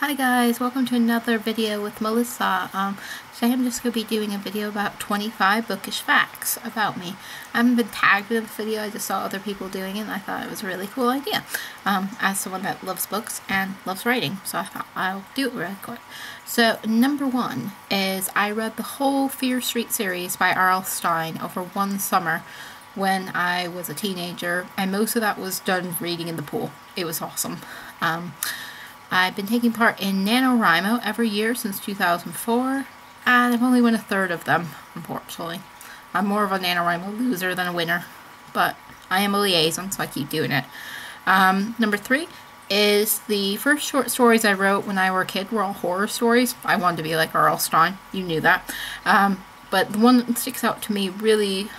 Hi guys, welcome to another video with Melissa. Today I'm just going to be doing a video about 25 bookish facts about me. I haven't been tagged in the video, I just saw other people doing it and I thought it was a really cool idea. As someone that loves books and loves writing, so I thought I'll do it really quick. So number one is I read the whole Fear Street series by R.L. Stine over one summer when I was a teenager, and most of that was done reading in the pool. It was awesome. I've been taking part in NaNoWriMo every year since 2004, and I've only won a third of them, unfortunately. I'm more of a NaNoWriMo loser than a winner, but I am a liaison, so I keep doing it. Number three is the first short stories I wrote when I was a kid were all horror stories. I wanted to be like R.L. Stine, you knew that. But the one that sticks out to me really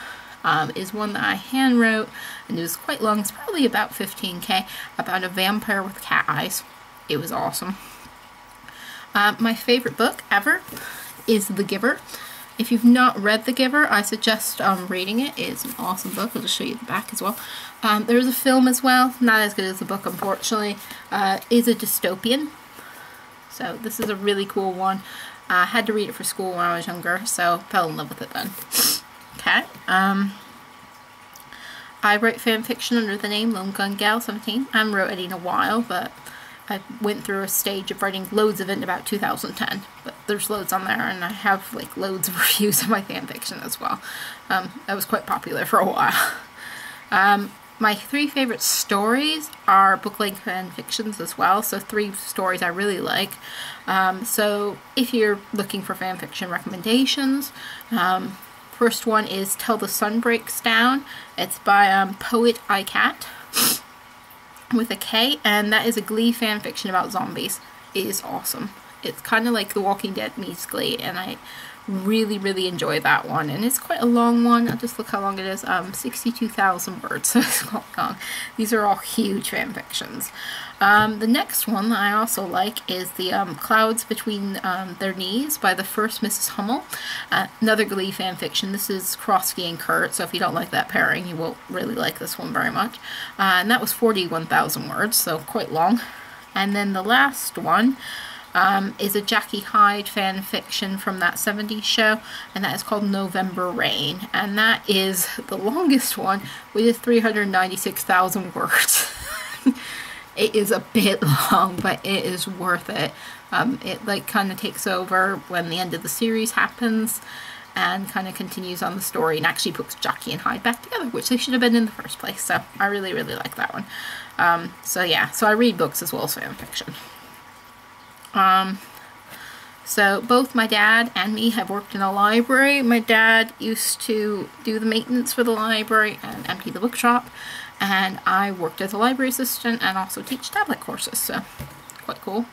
is one that I hand wrote, and it was quite long. It's probably about 15K, about a vampire with cat eyes. It was awesome. My favorite book ever is The Giver. If you've not read The Giver, I suggest reading it. It's an awesome book. I'll just show you the back as well. There's a film as well. Not as good as the book, unfortunately. Is a dystopian. So this is a really cool one. I had to read it for school when I was younger, so fell in love with it then. Okay. I write fan fiction under the name Lone Gun Gal 17. I haven't wrote it in a while, but I went through a stage of writing loads of it in about 2010, but there's loads on there, and I have like loads of reviews of my fanfiction as well. That was quite popular for a while. My three favorite stories are book-length fanfictions as well, so three stories I really like. So if you're looking for fanfiction recommendations, first one is Till the Sun Breaks Down. It's by Poet iCat with a K, and that is a Glee fan fiction about zombies. It is awesome. It's kind of like The Walking Dead meets Glee, and I really enjoy that one. And it's quite a long one. I'll just look how long it is. 62,000 words, so it's quite long. These are all huge fan fictions. The next one that I also like is the Clouds Between Their Knees by the first Mrs. Hummel. Another Glee fan fiction. This is Krosky and Kurt, so if you don't like that pairing, you won't really like this one very much. And that was 41,000 words, so quite long. And then the last one is a Jackie Hyde fan fiction from that 70s show, and that is called November Rain, and that is the longest one with 396,000 words. It is a bit long, but it is worth it. It like kind of takes over when the end of the series happens and kind of continues on the story and actually puts Jackie and Hyde back together, which they should have been in the first place. So I really like that one. So yeah, so I read books as well as fan fiction. So both my dad and me have worked in a library. My dad used to do the maintenance for the library and empty the bookshop, and I worked as a library assistant and also teach tablet courses, so quite cool.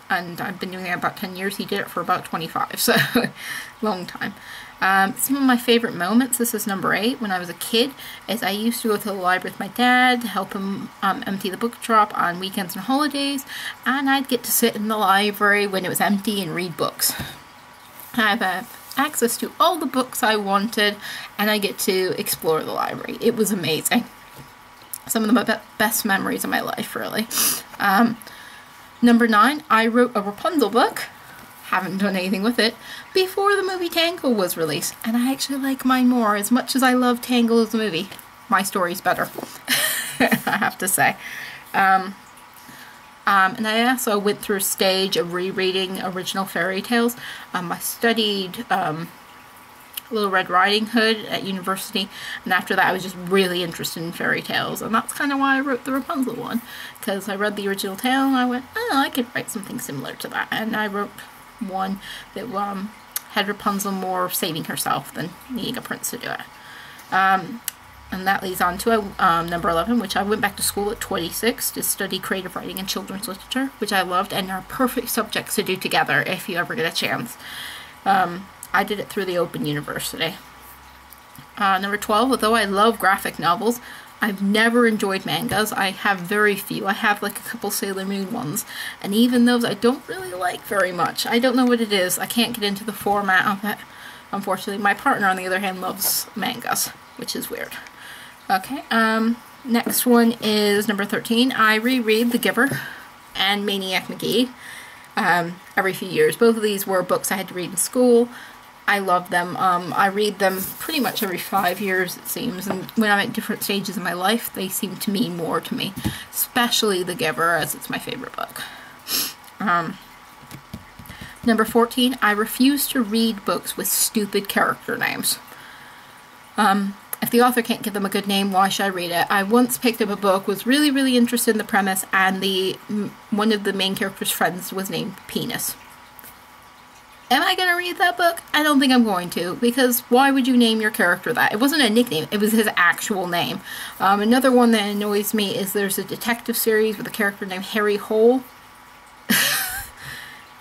And I've been doing it about 10 years. He did it for about 25, so long time. Some of my favorite moments, this is number 8, when I was a kid, is I used to go to the library with my dad to help him empty the bookshop on weekends and holidays, and I'd get to sit in the library when it was empty and read books. I have access to all the books I wanted, and I get to explore the library. It was amazing. Some of the best memories of my life, really. Number 9, I wrote a Rapunzel book. Haven't done anything with it before the movie Tangled was released, and I actually like mine more. As much as I love Tangled as a movie, my story's better. I have to say. And I also went through a stage of rereading original fairy tales. I studied Little Red Riding Hood at university, and after that I was just really interested in fairy tales, and that's kind of why I wrote the Rapunzel one, because I read the original tale and I went, oh, I could write something similar to that, and I wrote one that had Rapunzel more saving herself than needing a prince to do it. And that leads on to number 11, which I went back to school at 26 to study creative writing and children's literature, which I loved, and are perfect subjects to do together if you ever get a chance. I did it through the Open University. Number 12, although I love graphic novels, I've never enjoyed mangas. I have very few. I have like a couple Sailor Moon ones, and even those I don't really like very much. I don't know what it is. I can't get into the format of it. Unfortunately, my partner, on the other hand, loves mangas, which is weird. Okay, next one is number 13. I reread The Giver and Maniac McGee. every few years. Both of these were books I had to read in school. I love them. I read them pretty much every 5 years, it seems, and when I'm at different stages of my life, they seem to mean more to me, especially The Giver, as it's my favorite book. Number 14, I refuse to read books with stupid character names. If the author can't give them a good name, why should I read it? I once picked up a book, was really, really interested in the premise, and one of the main character's friends was named Penis. Am I going to read that book? I don't think I'm going to, because why would you name your character that? It wasn't a nickname, it was his actual name. Another one that annoys me is there's a detective series with a character named Harry Hole.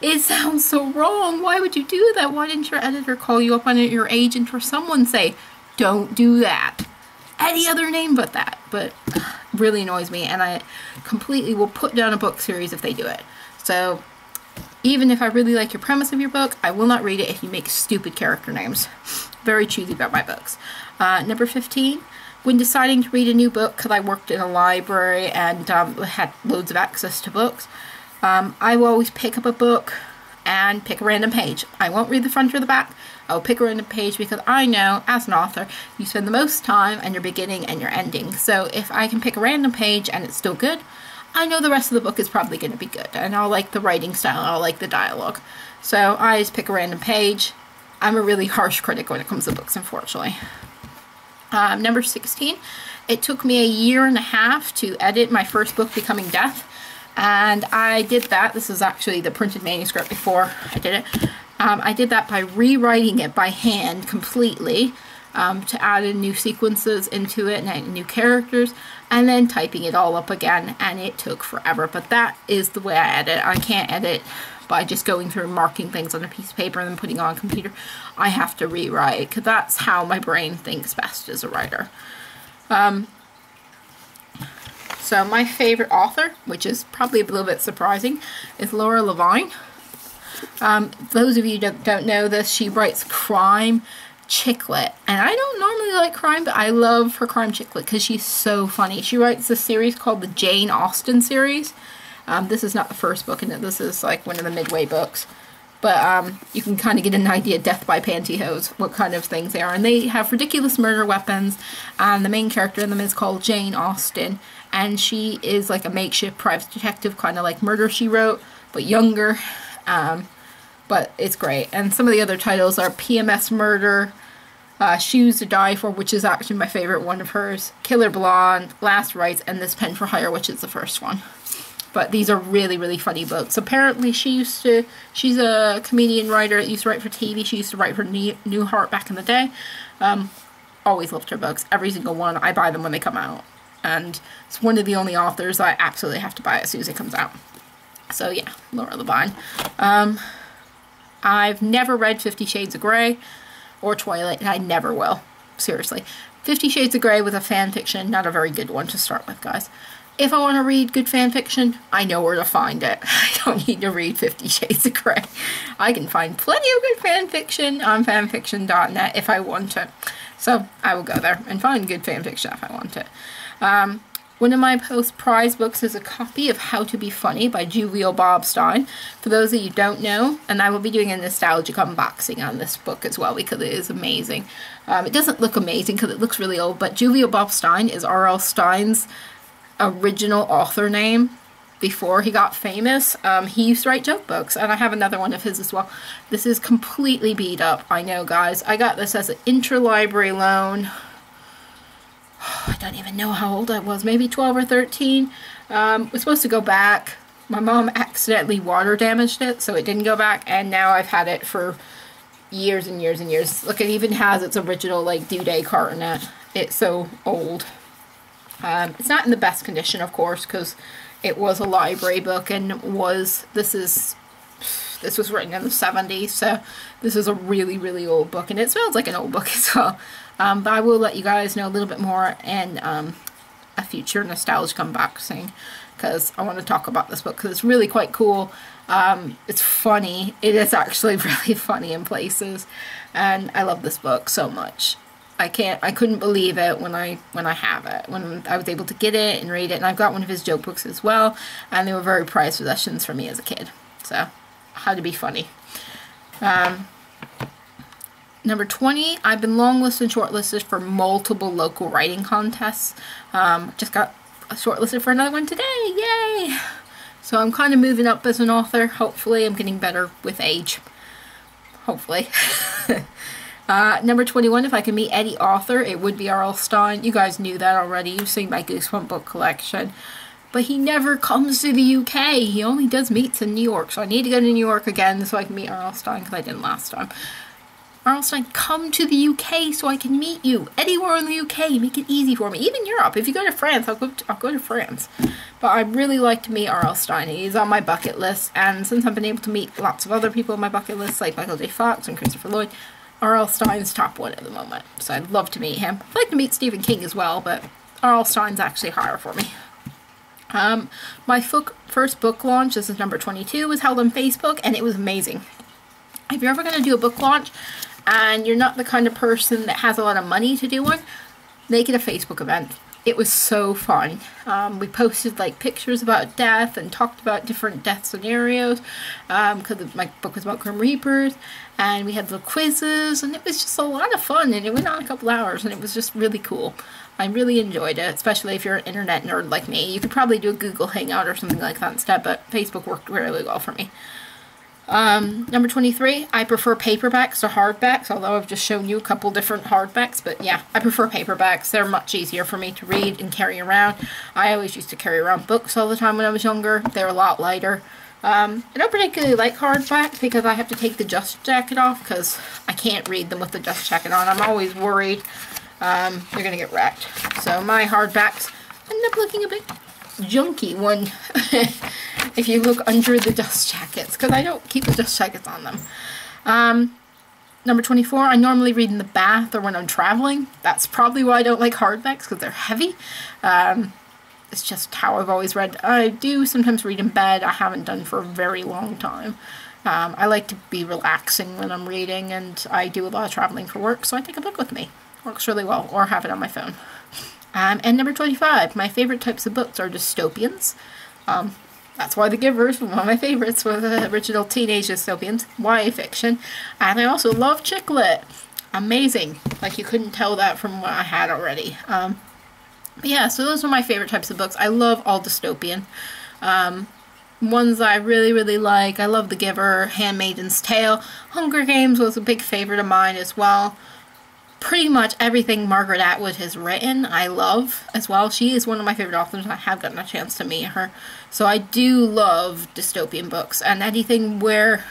It sounds so wrong. Why would you do that? Why didn't your editor call you up on it, your agent, or someone say, don't do that? Any other name but that. But really annoys me, and I completely will put down a book series if they do it. So even if I really like your premise of your book, I will not read it if you make stupid character names. Very choosy about my books. Number 15, when deciding to read a new book, because I worked in a library and had loads of access to books, I will always pick up a book and pick a random page. I won't read the front or the back. I'll pick a random page because I know, as an author, you spend the most time on your beginning and your ending. So if I can pick a random page and it's still good, I know the rest of the book is probably going to be good, and I'll like the writing style, and I'll like the dialogue. So I just pick a random page. I'm a really harsh critic when it comes to books, unfortunately. Number 16, it took me 1.5 years to edit my first book, Becoming Death, and I did that. This is actually the printed manuscript before I did it. I did that by rewriting it by hand completely, to add in new sequences into it and new characters, and then typing it all up again, and it took forever. But that is the way I edit. I can't edit by just going through and marking things on a piece of paper and then putting it on a computer. I have to rewrite, because that's how my brain thinks best as a writer. So my favorite author, which is probably a little bit surprising, is Laura Levine. Those of you who don't know this, she writes crime chick lit, and I don't normally like crime, but I love her crime chick lit because she's so funny. She writes a series called the Jane Austen series. This is not the first book in it. This is like one of the midway books, but you can kind of get an idea, death by pantyhose, what kind of things they are. And they have ridiculous murder weapons, and the main character in them is called Jane Austen, and she is like a makeshift private detective, kind of like Murder, She Wrote, but younger. But it's great. And some of the other titles are PMS Murder, Shoes to Die For, which is actually my favorite one of hers, Killer Blonde, Last Rites, and This Pen for Hire, which is the first one. But these are really, really funny books. Apparently she's a comedian writer that used to write for TV. She used to write for Newhart back in the day. Always loved her books, every single one. I buy them when they come out. And it's one of the only authors I absolutely have to buy as soon as it comes out. So yeah, Laura Levine. I've never read 50 Shades of Grey or Twilight, and I never will. Seriously. 50 Shades of Grey with a fan fiction, not a very good one to start with, guys. If I want to read good fan fiction, I know where to find it. I don't need to read 50 Shades of Grey. I can find plenty of good fan fiction on fanfiction.net if I want to. So I will go there and find good fan fiction if I want to. One of my most prized books is a copy of How to Be Funny by Julia Bobstein. For those of you who don't know, and I will be doing a nostalgic unboxing on this book as well because it is amazing. It doesn't look amazing because it looks really old, but Julia Bobstein is R.L. Stein's original author name before he got famous. He used to write joke books, and I have another one of his as well. This is completely beat up, I know, guys. I got this as an interlibrary loan. I don't even know how old I was, maybe 12 or 13. Was supposed to go back. My mom accidentally water damaged it, so it didn't go back, and now I've had it for years and years and years. Look, it even has its original, like, due date card in it. It's so old. It's not in the best condition, of course, because it was a library book, and this was written in the 70s, so this is a really, really old book, and it smells like an old book as well. But I will let you guys know a little bit more in a future nostalgic unboxing, because I want to talk about this book, because it's really quite cool. It's funny. It is actually really funny in places, and I love this book so much. I couldn't believe it when I have it, when I was able to get it and read it, and I've got one of his joke books as well, and they were very prized possessions for me as a kid. So how to be funny. Number 20, I've been longlisted and shortlisted for multiple local writing contests. Just got shortlisted for another one today, yay! So I'm kind of moving up as an author. Hopefully I'm getting better with age. Hopefully. Number 21, if I could meet any author, it would be R.L. Stine. You guys knew that already. You've seen my Goosebump book collection. But he never comes to the UK. He only does meets in New York. So I need to go to New York again so I can meet R.L. Stine, because I didn't last time. R.L. Stine, come to the UK so I can meet you. Anywhere in the UK, make it easy for me. Even Europe. If you go to France, I'll go to France. But I'd really like to meet R.L. Stine. He's on my bucket list. And since I've been able to meet lots of other people on my bucket list, like Michael J. Fox and Christopher Lloyd, R.L. Stine's top one at the moment. So I'd love to meet him. I'd like to meet Stephen King as well, but R.L. Stine's actually higher for me. My first book launch, this is number 22, was held on Facebook, and it was amazing. If you're ever going to do a book launch and you're not the kind of person that has a lot of money to do one, make it a Facebook event. It was so fun. We posted like pictures about death and talked about different death scenarios, because my book was about Grim Reapers, and we had little quizzes, and it was just a lot of fun, and it went on a couple hours, and it was just really cool. I really enjoyed it, especially if you're an internet nerd like me. You could probably do a Google Hangout or something like that instead, but Facebook worked really well for me. Number 23, I prefer paperbacks to hardbacks, although I've just shown you a couple different hardbacks, but yeah, I prefer paperbacks. They're much easier for me to read and carry around. I always used to carry around books all the time when I was younger. They're a lot lighter. I don't particularly like hardback because I have to take the dust jacket off because I can't read them with the dust jacket on. I'm always worried they're going to get wrecked. So my hardbacks end up looking a bit junky when if you look under the dust jackets, because I don't keep the dust jackets on them. Number 24, I normally read in the bath or when I'm traveling. That's probably why I don't like hardbacks, because they're heavy. It's just how I've always read. I do sometimes read in bed. I haven't done for a very long time. I like to be relaxing when I'm reading, and I do a lot of traveling for work, so I take a book with me. Works really well, or have it on my phone. And number 25, my favorite types of books are dystopians. That's why The Giver is one of my favorites, for the original teenage dystopians, YA fiction. And I also love chick lit. Amazing. Like, you couldn't tell that from what I had already. But yeah, so those are my favorite types of books. I love all dystopian. Ones I really, really like. I love The Giver, Handmaid's Tale. Hunger Games was a big favorite of mine as well. Pretty much everything Margaret Atwood has written, I love as well. She is one of my favorite authors. I have gotten a chance to meet her. So I do love dystopian books. And anything where,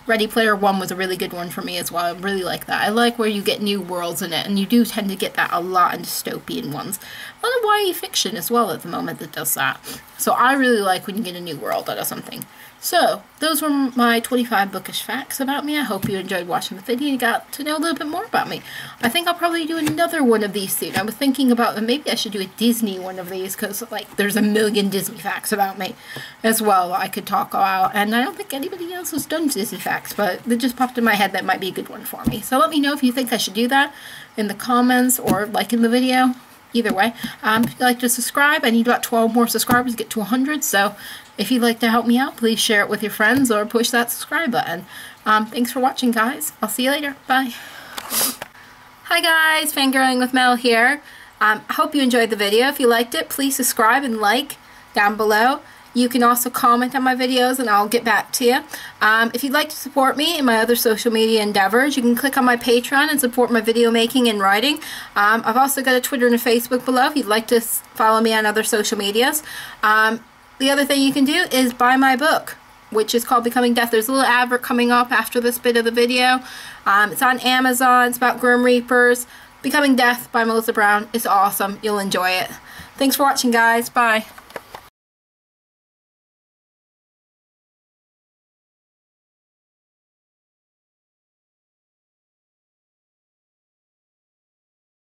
Ready Player One was a really good one for me as well. I really like that. I like where you get new worlds in it, and you do tend to get that a lot in dystopian ones. A lot of YA fiction as well at the moment that does that. So I really like when you get a new world out of something. So, those were my 25 bookish facts about me. I hope you enjoyed watching the video and got to know a little bit more about me. I think I'll probably do another one of these soon. I was thinking about maybe I should do a Disney one of these, because like there's a million Disney facts about me as well I could talk about. And I don't think anybody else has done Disney facts, but it just popped in my head that might be a good one for me. So let me know if you think I should do that in the comments or like in the video. Either way, if you'd like to subscribe, I need about 12 more subscribers to get to 100, so if you'd like to help me out, please share it with your friends or push that subscribe button. Thanks for watching, guys. I'll see you later. Bye. Hi guys, Fangirling with Mel here. I hope you enjoyed the video. If you liked it, please subscribe and like down below. You can also comment on my videos and I'll get back to you. If you'd like to support me in my other social media endeavors, you can click on my Patreon and support my video making and writing. I've also got a Twitter and a Facebook below if you'd like to follow me on other social medias. The other thing you can do is buy my book, which is called Becoming Death. There's a little advert coming up after this bit of the video. It's on Amazon. It's about Grim Reapers. Becoming Death by Melissa Brown. It's awesome. You'll enjoy it. Thanks for watching, guys. Bye.